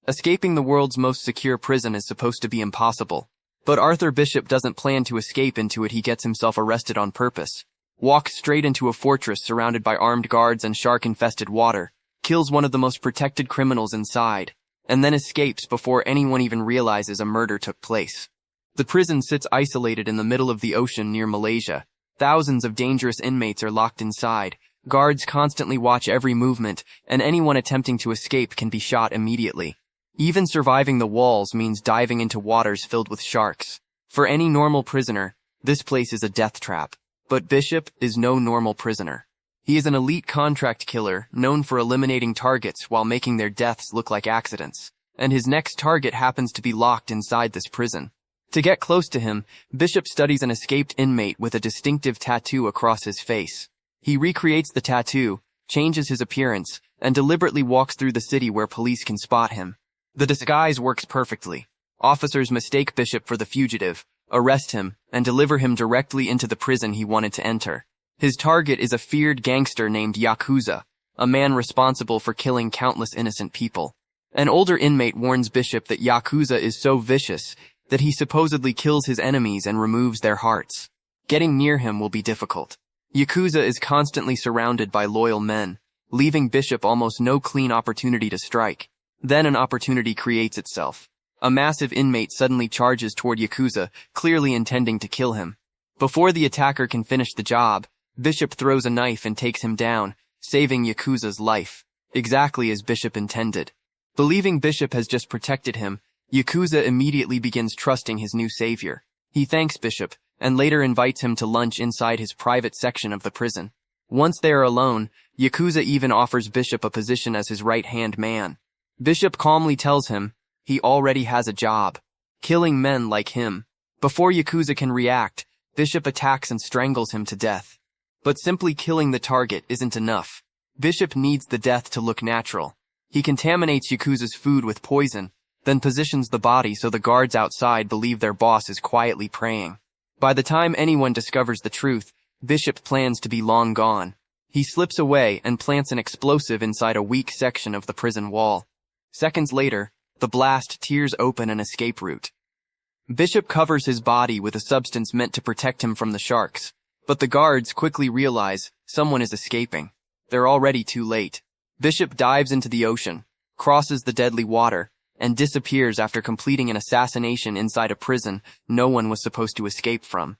Escaping the world's most secure prison is supposed to be impossible. But Arthur Bishop doesn't plan to escape into it. He gets himself arrested on purpose, walks straight into a fortress surrounded by armed guards and shark-infested water, kills one of the most protected criminals inside, and then escapes before anyone even realizes a murder took place. The prison sits isolated in the middle of the ocean near Malaysia. Thousands of dangerous inmates are locked inside. Guards constantly watch every movement, and anyone attempting to escape can be shot immediately. Even surviving the walls means diving into waters filled with sharks. For any normal prisoner, this place is a death trap. But Bishop is no normal prisoner. He is an elite contract killer known for eliminating targets while making their deaths look like accidents. And his next target happens to be locked inside this prison. To get close to him, Bishop studies an escaped inmate with a distinctive tattoo across his face. He recreates the tattoo, changes his appearance, and deliberately walks through the city where police can spot him. The disguise works perfectly. Officers mistake Bishop for the fugitive, arrest him, and deliver him directly into the prison he wanted to enter. His target is a feared gangster named Yakuza, a man responsible for killing countless innocent people. An older inmate warns Bishop that Yakuza is so vicious that he supposedly kills his enemies and removes their hearts. Getting near him will be difficult. Yakuza is constantly surrounded by loyal men, leaving Bishop almost no clean opportunity to strike. Then an opportunity creates itself. A massive inmate suddenly charges toward Yakuza, clearly intending to kill him. Before the attacker can finish the job, Bishop throws a knife and takes him down, saving Yakuza's life, exactly as Bishop intended. Believing Bishop has just protected him, Yakuza immediately begins trusting his new savior. He thanks Bishop, and later invites him to lunch inside his private section of the prison. Once they are alone, Yakuza even offers Bishop a position as his right-hand man. Bishop calmly tells him he already has a job, killing men like him. Before Yakuza can react, Bishop attacks and strangles him to death. But simply killing the target isn't enough. Bishop needs the death to look natural. He contaminates Yakuza's food with poison, then positions the body so the guards outside believe their boss is quietly praying. By the time anyone discovers the truth, Bishop plans to be long gone. He slips away and plants an explosive inside a weak section of the prison wall. Seconds later, the blast tears open an escape route. Bishop covers his body with a substance meant to protect him from the sharks, but the guards quickly realize someone is escaping. They're already too late. Bishop dives into the ocean, crosses the deadly water, and disappears after completing an assassination inside a prison no one was supposed to escape from.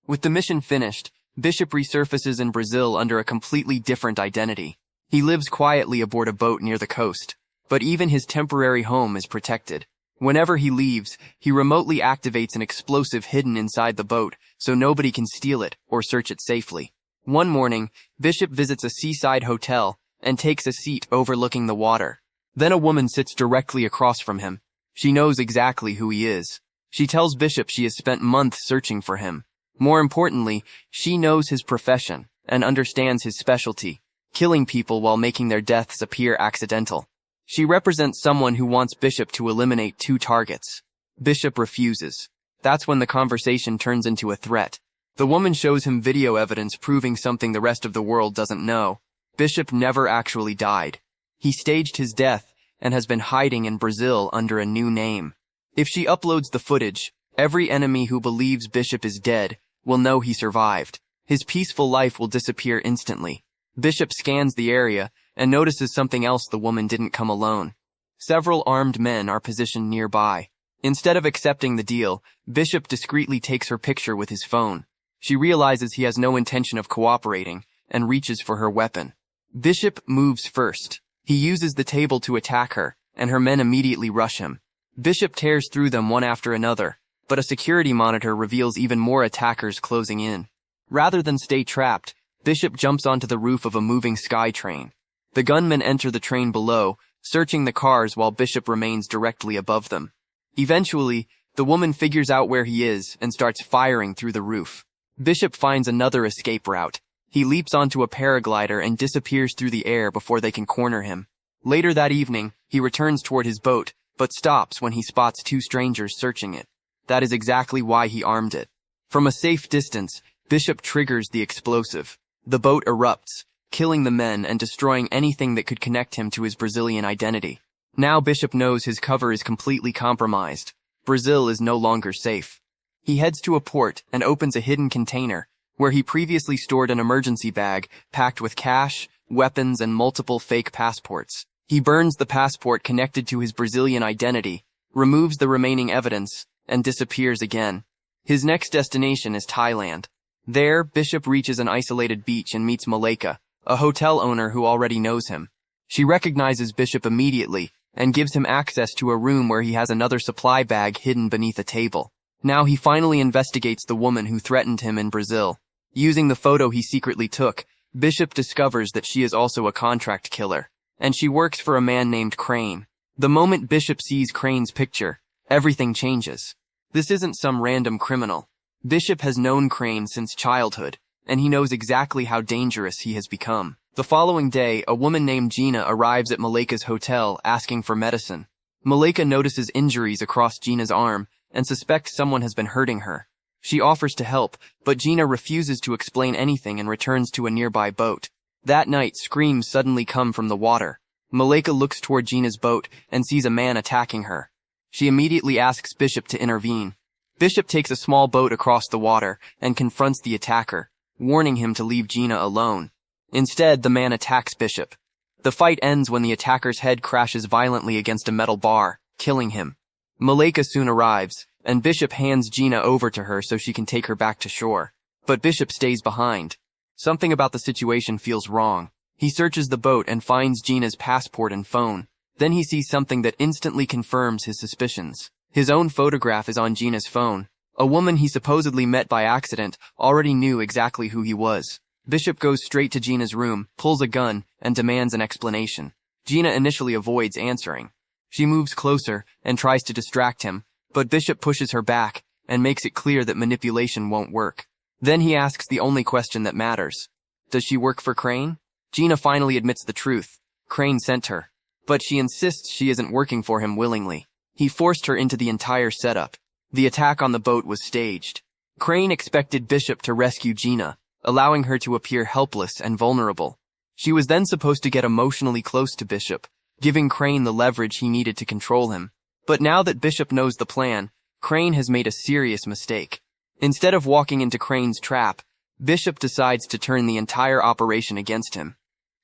With the mission finished, Bishop resurfaces in Brazil under a completely different identity. He lives quietly aboard a boat near the coast, but even his temporary home is protected. Whenever he leaves, he remotely activates an explosive hidden inside the boat so nobody can steal it or search it safely. One morning, Bishop visits a seaside hotel and takes a seat overlooking the water. Then a woman sits directly across from him. She knows exactly who he is. She tells Bishop she has spent months searching for him. More importantly, she knows his profession and understands his specialty, killing people while making their deaths appear accidental. She represents someone who wants Bishop to eliminate 2 targets. Bishop refuses. That's when the conversation turns into a threat. The woman shows him video evidence proving something the rest of the world doesn't know. Bishop never actually died. He staged his death and has been hiding in Brazil under a new name. If she uploads the footage, every enemy who believes Bishop is dead will know he survived. His peaceful life will disappear instantly. Bishop scans the area and notices something else: the woman didn't come alone. Several armed men are positioned nearby. Instead of accepting the deal, Bishop discreetly takes her picture with his phone. She realizes he has no intention of cooperating and reaches for her weapon. Bishop moves first. He uses the table to attack her, and her men immediately rush him. Bishop tears through them one after another, but a security monitor reveals even more attackers closing in. Rather than stay trapped, Bishop jumps onto the roof of a moving sky train. The gunmen enter the train below, searching the cars while Bishop remains directly above them. Eventually, the woman figures out where he is and starts firing through the roof. Bishop finds another escape route. He leaps onto a paraglider and disappears through the air before they can corner him. Later that evening, he returns toward his boat, but stops when he spots 2 strangers searching it. That is exactly why he armed it. From a safe distance, Bishop triggers the explosive. The boat erupts, killing the men and destroying anything that could connect him to his Brazilian identity. Now Bishop knows his cover is completely compromised. Brazil is no longer safe. He heads to a port and opens a hidden container where he previously stored an emergency bag packed with cash, weapons, and multiple fake passports. He burns the passport connected to his Brazilian identity, removes the remaining evidence, and disappears again. His next destination is Thailand. There, Bishop reaches an isolated beach and meets Malika, a hotel owner who already knows him. She recognizes Bishop immediately and gives him access to a room where he has another supply bag hidden beneath a table. Now he finally investigates the woman who threatened him in Brazil. Using the photo he secretly took, Bishop discovers that she is also a contract killer, and she works for a man named Crane. The moment Bishop sees Crane's picture, everything changes. This isn't some random criminal. Bishop has known Crane since childhood, and he knows exactly how dangerous he has become. The following day, a woman named Gina arrives at Malika's hotel asking for medicine. Malika notices injuries across Gina's arm and suspects someone has been hurting her. She offers to help, but Gina refuses to explain anything and returns to a nearby boat. That night, screams suddenly come from the water. Malika looks toward Gina's boat and sees a man attacking her. She immediately asks Bishop to intervene. Bishop takes a small boat across the water and confronts the attacker, warning him to leave Gina alone. Instead, the man attacks Bishop. The fight ends when the attacker's head crashes violently against a metal bar, killing him. Malika soon arrives, and Bishop hands Gina over to her so she can take her back to shore. But Bishop stays behind. Something about the situation feels wrong. He searches the boat and finds Gina's passport and phone. Then he sees something that instantly confirms his suspicions. His own photograph is on Gina's phone. A woman he supposedly met by accident already knew exactly who he was. Bishop goes straight to Gina's room, pulls a gun, and demands an explanation. Gina initially avoids answering. She moves closer and tries to distract him, but Bishop pushes her back and makes it clear that manipulation won't work. Then he asks the only question that matters. Does she work for Crane? Gina finally admits the truth. Crane sent her. But she insists she isn't working for him willingly. He forced her into the entire setup. The attack on the boat was staged. Crane expected Bishop to rescue Gina, allowing her to appear helpless and vulnerable. She was then supposed to get emotionally close to Bishop, giving Crane the leverage he needed to control him. But now that Bishop knows the plan, Crane has made a serious mistake. Instead of walking into Crane's trap, Bishop decides to turn the entire operation against him.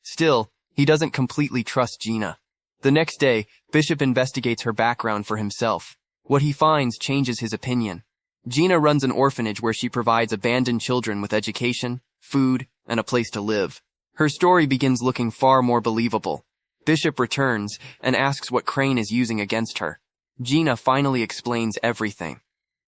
Still, he doesn't completely trust Gina. The next day, Bishop investigates her background for himself. What he finds changes his opinion. Gina runs an orphanage where she provides abandoned children with education, food, and a place to live. Her story begins looking far more believable. Bishop returns and asks what Crane is using against her. Gina finally explains everything.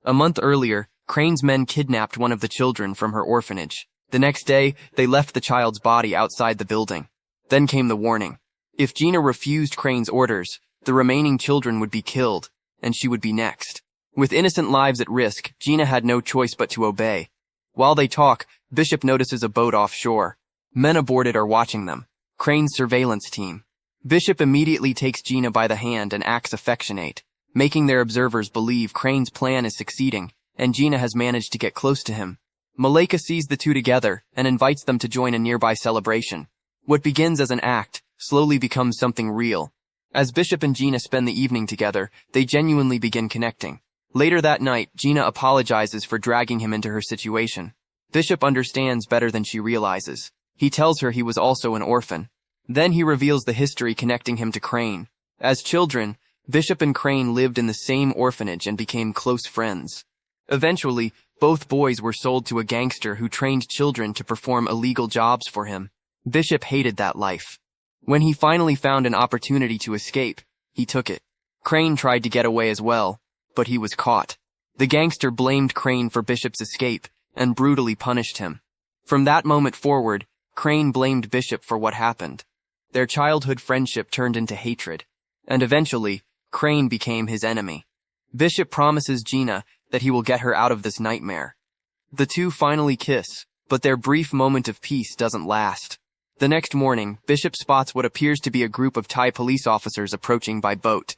A month earlier, Crane's men kidnapped one of the children from her orphanage. The next day, they left the child's body outside the building. Then came the warning. If Gina refused Crane's orders, the remaining children would be killed, and she would be next. With innocent lives at risk, Gina had no choice but to obey. While they talk, Bishop notices a boat offshore. Men aboard it are watching them. Crane's surveillance team. Bishop immediately takes Gina by the hand and acts affectionate, making their observers believe Crane's plan is succeeding, and Gina has managed to get close to him. Malika sees the two together and invites them to join a nearby celebration. What begins as an act slowly becomes something real. As Bishop and Gina spend the evening together, they genuinely begin connecting. Later that night, Gina apologizes for dragging him into her situation. Bishop understands better than she realizes. He tells her he was also an orphan. Then he reveals the history connecting him to Crane. As children, Bishop and Crane lived in the same orphanage and became close friends. Eventually, both boys were sold to a gangster who trained children to perform illegal jobs for him. Bishop hated that life. When he finally found an opportunity to escape, he took it. Crane tried to get away as well, but he was caught. The gangster blamed Crane for Bishop's escape and brutally punished him. From that moment forward, Crane blamed Bishop for what happened. Their childhood friendship turned into hatred, and eventually, Crane became his enemy. Bishop promises Gina that he will get her out of this nightmare. The two finally kiss, but their brief moment of peace doesn't last. The next morning, Bishop spots what appears to be a group of Thai police officers approaching by boat.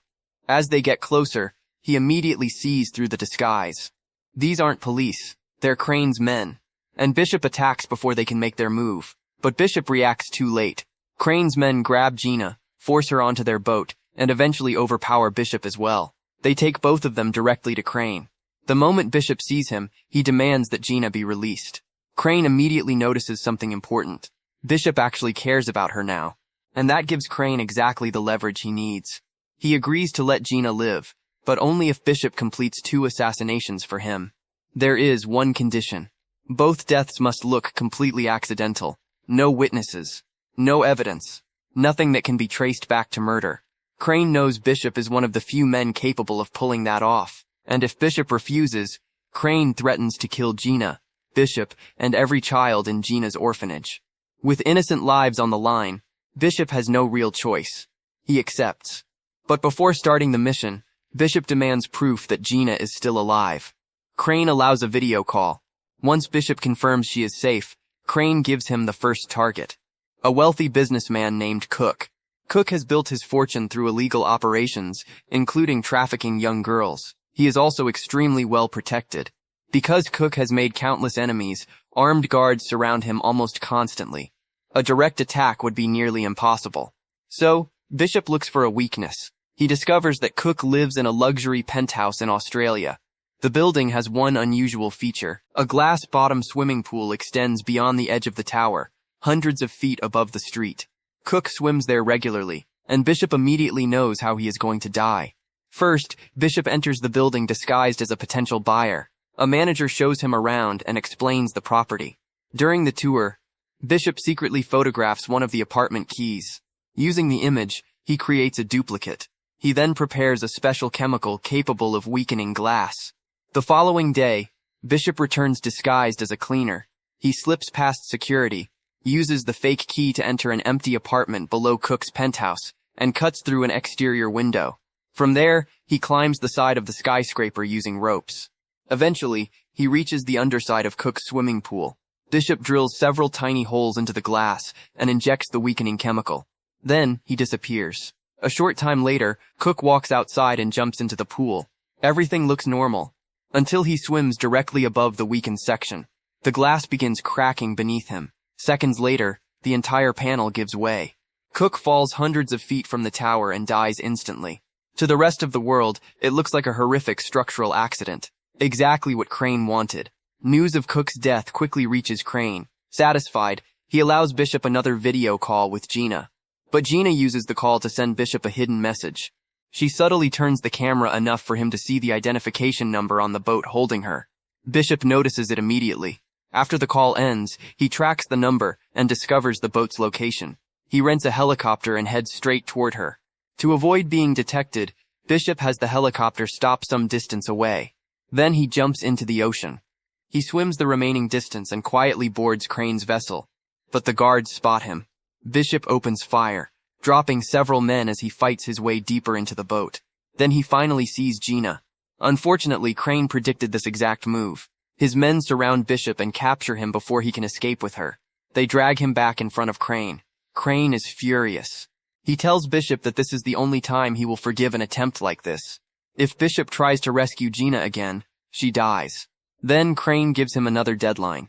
As they get closer, he immediately sees through the disguise. These aren't police, they're Crane's men. And Bishop attacks before they can make their move. But Bishop reacts too late. Crane's men grab Gina, force her onto their boat, and eventually overpower Bishop as well. They take both of them directly to Crane. The moment Bishop sees him, he demands that Gina be released. Crane immediately notices something important. Bishop actually cares about her now, and that gives Crane exactly the leverage he needs. He agrees to let Gina live, but only if Bishop completes 2 assassinations for him. There is one condition. Both deaths must look completely accidental. No witnesses. No evidence. Nothing that can be traced back to murder. Crane knows Bishop is one of the few men capable of pulling that off, and if Bishop refuses, Crane threatens to kill Gina, Bishop, and every child in Gina's orphanage. With innocent lives on the line, Bishop has no real choice. He accepts. But before starting the mission, Bishop demands proof that Gina is still alive. Crane allows a video call. Once Bishop confirms she is safe, Crane gives him the first target. A wealthy businessman named Cook. Cook has built his fortune through illegal operations, including trafficking young girls. He is also extremely well protected. Because Cook has made countless enemies, armed guards surround him almost constantly. A direct attack would be nearly impossible. So, Bishop looks for a weakness. He discovers that Cook lives in a luxury penthouse in Australia. The building has one unusual feature. A glass-bottom swimming pool extends beyond the edge of the tower, hundreds of feet above the street. Cook swims there regularly, and Bishop immediately knows how he is going to die. First, Bishop enters the building disguised as a potential buyer. A manager shows him around and explains the property. During the tour, Bishop secretly photographs one of the apartment keys. Using the image, he creates a duplicate. He then prepares a special chemical capable of weakening glass. The following day, Bishop returns disguised as a cleaner. He slips past security, uses the fake key to enter an empty apartment below Cook's penthouse, and cuts through an exterior window. From there, he climbs the side of the skyscraper using ropes. Eventually, he reaches the underside of Cook's swimming pool. Bishop drills several tiny holes into the glass and injects the weakening chemical. Then, he disappears. A short time later, Cook walks outside and jumps into the pool. Everything looks normal, until he swims directly above the weakened section. The glass begins cracking beneath him. Seconds later, the entire panel gives way. Cook falls hundreds of feet from the tower and dies instantly. To the rest of the world, it looks like a horrific structural accident. Exactly what Crane wanted. News of Cook's death quickly reaches Crane. Satisfied, he allows Bishop another video call with Gina. But Gina uses the call to send Bishop a hidden message. She subtly turns the camera enough for him to see the identification number on the boat holding her. Bishop notices it immediately. After the call ends, he tracks the number and discovers the boat's location. He rents a helicopter and heads straight toward her. To avoid being detected, Bishop has the helicopter stop some distance away. Then he jumps into the ocean. He swims the remaining distance and quietly boards Crane's vessel. But the guards spot him. Bishop opens fire, dropping several men as he fights his way deeper into the boat. Then he finally sees Gina. Unfortunately, Crane predicted this exact move. His men surround Bishop and capture him before he can escape with her. They drag him back in front of Crane. Crane is furious. He tells Bishop that this is the only time he will forgive an attempt like this. If Bishop tries to rescue Gina again, she dies. Then Crane gives him another deadline.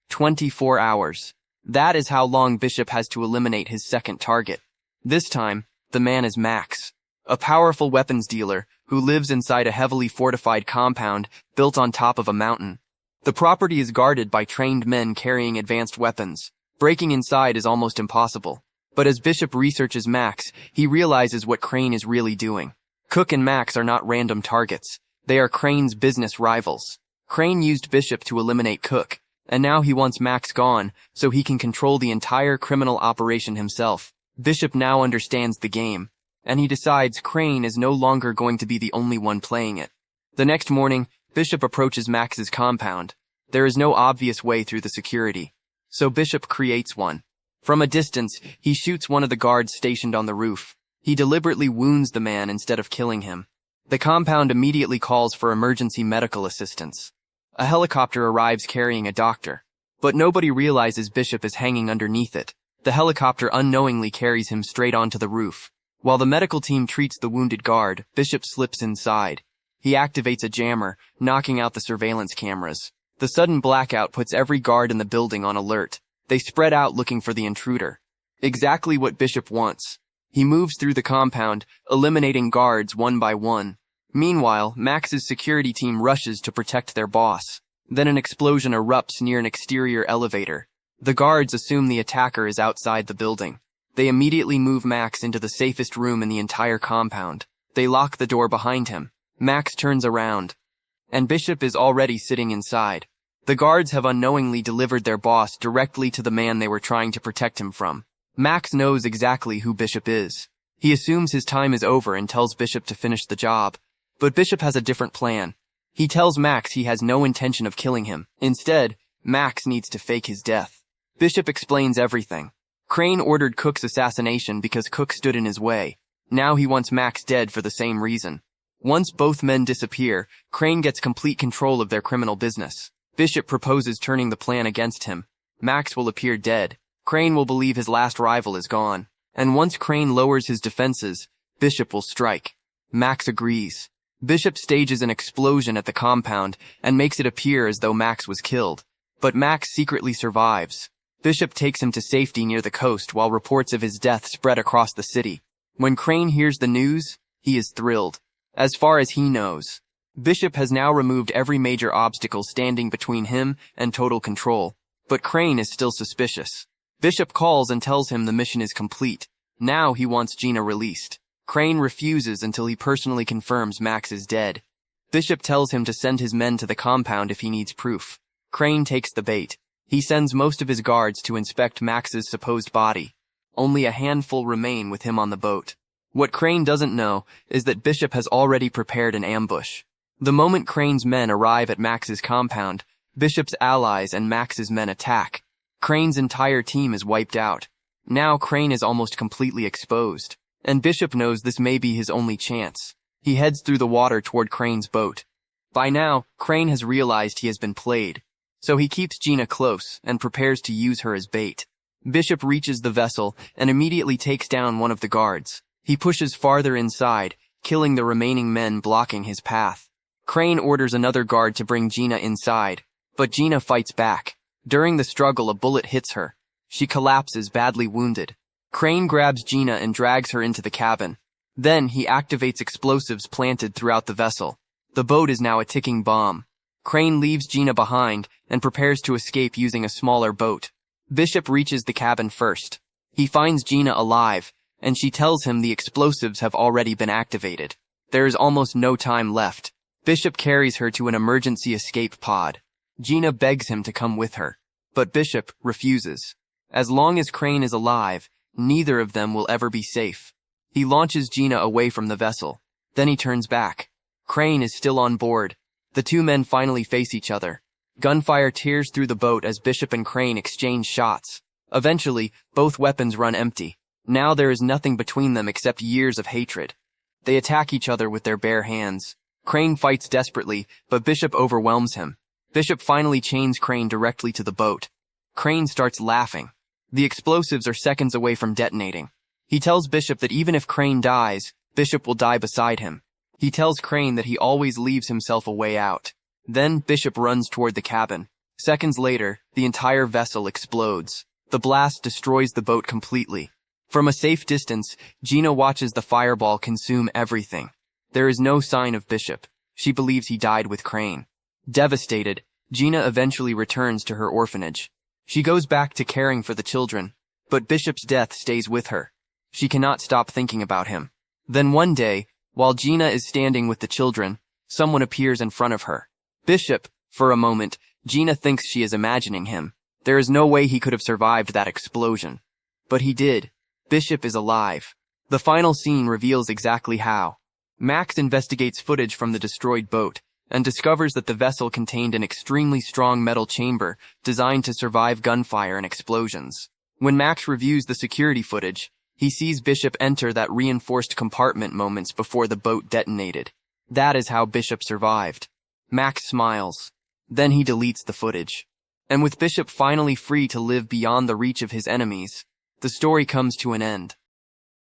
24 hours. That is how long Bishop has to eliminate his second target. This time, the man is Max, a powerful weapons dealer who lives inside a heavily fortified compound built on top of a mountain. The property is guarded by trained men carrying advanced weapons. Breaking inside is almost impossible. But as Bishop researches Max, he realizes what Crane is really doing. Cook and Max are not random targets. They are Crane's business rivals. Crane used Bishop to eliminate Cook, and now he wants Max gone so he can control the entire criminal operation himself. Bishop now understands the game, and he decides Crane is no longer going to be the only one playing it. The next morning, Bishop approaches Max's compound. There is no obvious way through the security, so Bishop creates one. From a distance, he shoots one of the guards stationed on the roof. He deliberately wounds the man instead of killing him. The compound immediately calls for emergency medical assistance. A helicopter arrives carrying a doctor, but nobody realizes Bishop is hanging underneath it. The helicopter unknowingly carries him straight onto the roof. While the medical team treats the wounded guard, Bishop slips inside. He activates a jammer, knocking out the surveillance cameras. The sudden blackout puts every guard in the building on alert. They spread out looking for the intruder. Exactly what Bishop wants. He moves through the compound, eliminating guards one by one. Meanwhile, Max's security team rushes to protect their boss. Then an explosion erupts near an exterior elevator. The guards assume the attacker is outside the building. They immediately move Max into the safest room in the entire compound. They lock the door behind him. Max turns around, and Bishop is already sitting inside. The guards have unknowingly delivered their boss directly to the man they were trying to protect him from. Max knows exactly who Bishop is. He assumes his time is over and tells Bishop to finish the job. But Bishop has a different plan. He tells Max he has no intention of killing him. Instead, Max needs to fake his death. Bishop explains everything. Crane ordered Cook's assassination because Cook stood in his way. Now he wants Max dead for the same reason. Once both men disappear, Crane gets complete control of their criminal business. Bishop proposes turning the plan against him. Max will appear dead. Crane will believe his last rival is gone. And once Crane lowers his defenses, Bishop will strike. Max agrees. Bishop stages an explosion at the compound and makes it appear as though Max was killed. But Max secretly survives. Bishop takes him to safety near the coast while reports of his death spread across the city. When Crane hears the news, he is thrilled. As far as he knows, Bishop has now removed every major obstacle standing between him and total control. But Crane is still suspicious. Bishop calls and tells him the mission is complete. Now he wants Gina released. Crane refuses until he personally confirms Max is dead. Bishop tells him to send his men to the compound if he needs proof. Crane takes the bait. He sends most of his guards to inspect Max's supposed body. Only a handful remain with him on the boat. What Crane doesn't know is that Bishop has already prepared an ambush. The moment Crane's men arrive at Max's compound, Bishop's allies and Max's men attack. Crane's entire team is wiped out. Now Crane is almost completely exposed, and Bishop knows this may be his only chance. He heads through the water toward Crane's boat. By now, Crane has realized he has been played, so he keeps Gina close and prepares to use her as bait. Bishop reaches the vessel and immediately takes down one of the guards. He pushes farther inside, killing the remaining men blocking his path. Crane orders another guard to bring Gina inside, but Gina fights back. During the struggle, a bullet hits her. She collapses, badly wounded. Crane grabs Gina and drags her into the cabin. Then he activates explosives planted throughout the vessel. The boat is now a ticking bomb. Crane leaves Gina behind and prepares to escape using a smaller boat. Bishop reaches the cabin first. He finds Gina alive, and she tells him the explosives have already been activated. There is almost no time left. Bishop carries her to an emergency escape pod. Gina begs him to come with her, but Bishop refuses. As long as Crane is alive, neither of them will ever be safe. He launches Gina away from the vessel. Then he turns back. Crane is still on board. The two men finally face each other. Gunfire tears through the boat as Bishop and Crane exchange shots. Eventually, both weapons run empty. Now there is nothing between them except years of hatred. They attack each other with their bare hands. Crane fights desperately, but Bishop overwhelms him. Bishop finally chains Crane directly to the boat. Crane starts laughing. The explosives are seconds away from detonating. He tells Bishop that even if Crane dies, Bishop will die beside him. He tells Crane that he always leaves himself a way out. Then Bishop runs toward the cabin. Seconds later, the entire vessel explodes. The blast destroys the boat completely. From a safe distance, Gina watches the fireball consume everything. There is no sign of Bishop. She believes he died with Crane. Devastated, Gina eventually returns to her orphanage. She goes back to caring for the children, but Bishop's death stays with her. She cannot stop thinking about him. Then one day, while Gina is standing with the children, someone appears in front of her. Bishop. For a moment, Gina thinks she is imagining him. There is no way he could have survived that explosion. But he did. Bishop is alive. The final scene reveals exactly how. Max investigates footage from the destroyed boat and discovers that the vessel contained an extremely strong metal chamber designed to survive gunfire and explosions. When Max reviews the security footage, he sees Bishop enter that reinforced compartment moments before the boat detonated. That is how Bishop survived. Max smiles. Then he deletes the footage. And with Bishop finally free to live beyond the reach of his enemies, the story comes to an end.